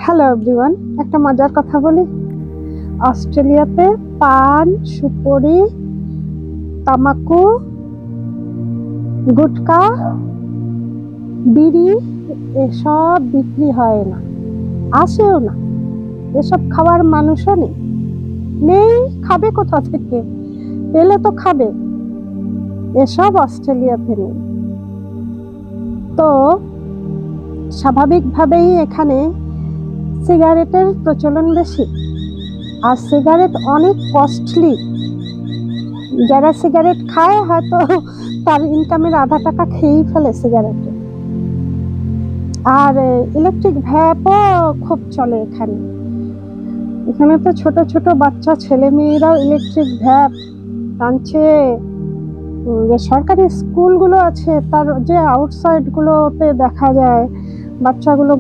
Hello everyone, একটা মজার কথা বলি। অস্ট্রেলিয়াতে পান, সুপারি, তামাকু, গুটকা, বিড়ি এসব বিক্রি হয় না, আসেও না। এসব খাওয়ার মানুষও নেই। নেই, খাবে কোথা থেকে? এলে তো খাবে। এসব অস্ট্রেলিয়াতে নেই। তো স্বাভাবিকভাবেই এখানে সিগারেটের প্রচলন বেশি, আর সিগারেট অনেক কস্টলি। যারা সিগারেট খায় হয়তো তার ইনকামের আধা টাকা খেয়েই ফেলে সিগারেটে। আর ইলেকট্রিক ভ্যাপও খুব চলে এখানে। এখানে তো ছোট ছোট বাচ্চা ছেলে মেয়েরাও ইলেকট্রিক ভ্যাপ টানছে। যে সরকারি স্কুলগুলো আছে তার যে আউটসাইড গুলোতে দেখা যায় বাচ্চাগুলো